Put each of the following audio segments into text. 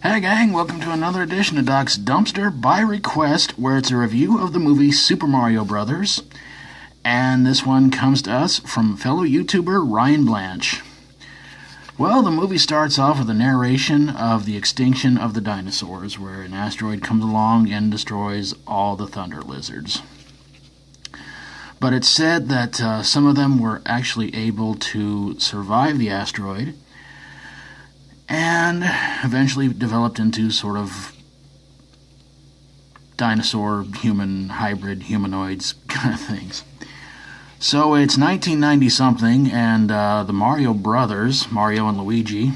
Hey gang, welcome to another edition of Doc's Dumpster by request, where it's a review of the movie Super Mario Brothers. And this one comes to us from fellow YouTuber Ryan Blanche. Well, the movie starts off with a narration of the extinction of the dinosaurs, where an asteroid comes along and destroys all the thunder lizards. But it's said that some of them were actually able to survive the asteroid and eventually developed into sort of dinosaur-human hybrid humanoids kind of things. So it's 1990-something, and the Mario brothers, Mario and Luigi,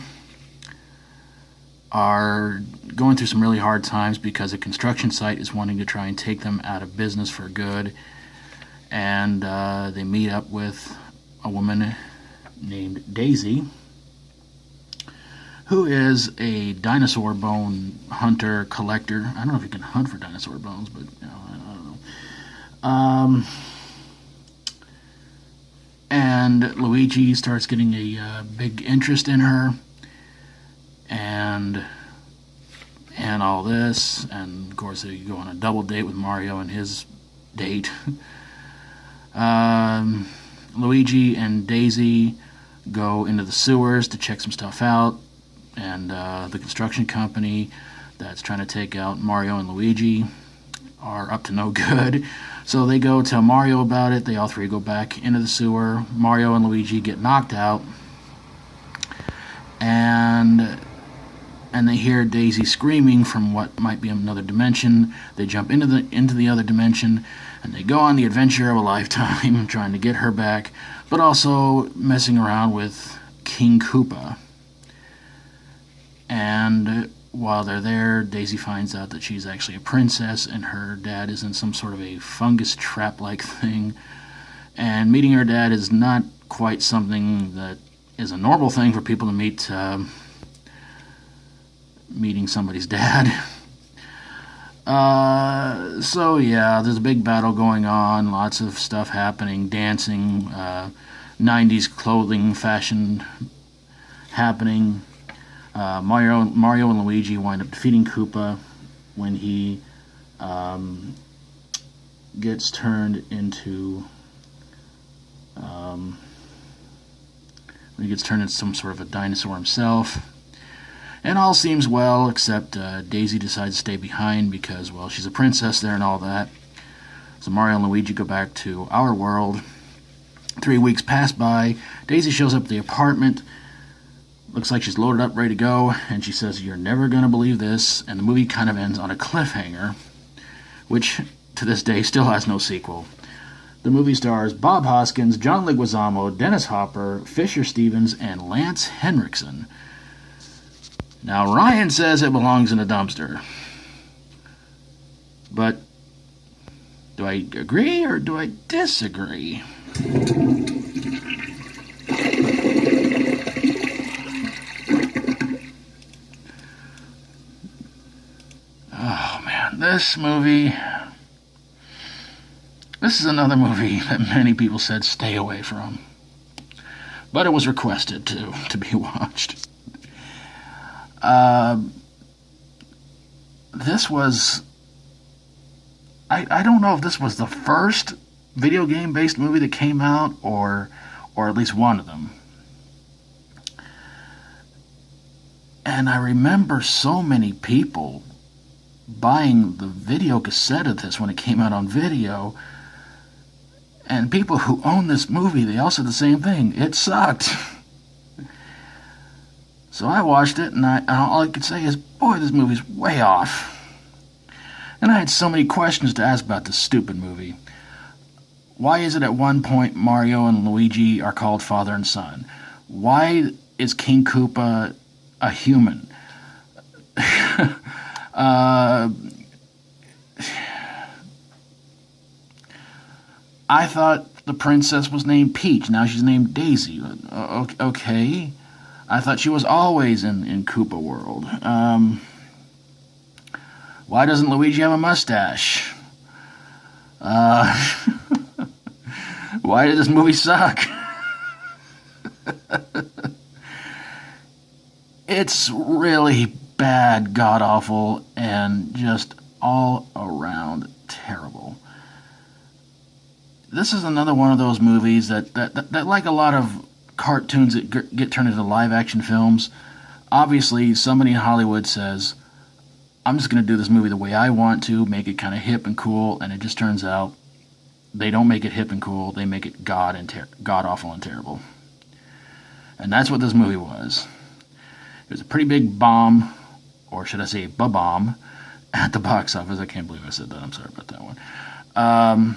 are going through some really hard times because a construction site is wanting to try and take them out of business for good. And they meet up with a woman named Daisy, who is a dinosaur bone hunter, collector. I don't know if you can hunt for dinosaur bones, but I don't know. And Luigi starts getting a big interest in her, and all this, and of course they go on a double date with Mario and his date. Luigi and Daisy go into the sewers to check some stuff out, and the construction company that's trying to take out Mario and Luigi are up to no good. So they go tell Mario about it. They all three go back into the sewer. Mario and Luigi get knocked out, and they hear Daisy screaming from what might be another dimension. They jump into the other dimension, and they go on the adventure of a lifetime trying to get her back, but also messing around with King Koopa. And while they're there, Daisy finds out that she's actually a princess, and her dad is in some sort of a fungus trap-like thing. And meeting her dad is not quite something that is a normal thing for people to meet. Meeting somebody's dad. So yeah, there's a big battle going on, lots of stuff happening, dancing, 90s clothing fashion happening. Mario and Luigi wind up defeating Koopa when he gets turned into some sort of a dinosaur himself. And all seems well, except Daisy decides to stay behind because, well, she's a princess there and all that. So Mario and Luigi go back to our world. 3 weeks pass by. Daisy shows up at the apartment. Looks like she's loaded up, ready to go. And she says, "You're never going to believe this." And the movie kind of ends on a cliffhanger, which to this day still has no sequel. The movie stars Bob Hoskins, John Leguizamo, Dennis Hopper, Fisher Stevens, and Lance Henriksen. Now, Ryan says it belongs in a dumpster. But do I agree or do I disagree? Oh, man, this is another movie that many people said stay away from. But it was requested to be watched. This was... I don't know if this was the first video game-based movie that came out, or at least one of them. And I remember so many people buying the video cassette of this when it came out on video, and people who own this movie, they all said the same thing. It sucked. So I watched it, and all I could say is, boy, this movie's way off. And I had so many questions to ask about this stupid movie. Why is it at one point Mario and Luigi are called father and son? Why is King Koopa a human? I thought the princess was named Peach. Now she's named Daisy. Okay. I thought she was always in Koopa World. Why doesn't Luigi have a mustache? Why did this movie suck? It's really bad, god-awful, and just all around terrible. This is another one of those movies that like a lot of cartoons that get turned into live-action films, obviously somebody in Hollywood says, I'm just going to do this movie the way I want to, make it kind of hip and cool, and it just turns out they don't make it hip and cool, they make it god-awful and terrible. And that's what this movie was. It was a pretty big bomb, or should I say ba-bomb, at the box office. I can't believe I said that. I'm sorry about that one.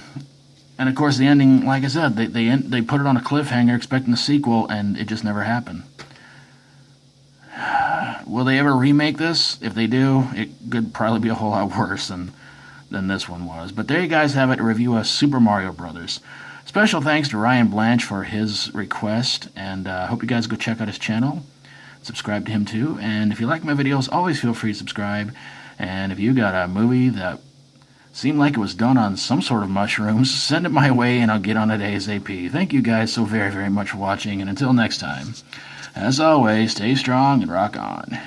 And of course, the ending, like I said, they put it on a cliffhanger expecting a sequel, and it just never happened. Will they ever remake this? If they do, it could probably be a whole lot worse than this one was. But there you guys have it, a review of Super Mario Brothers. Special thanks to Ryan Blanche for his request, and I hope you guys go check out his channel. Subscribe to him too, and if you like my videos, always feel free to subscribe. And if you got a movie that seemed like it was done on some sort of mushrooms, send it my way and I'll get on it ASAP. Thank you guys so very, very much for watching, and until next time, as always, stay strong and rock on.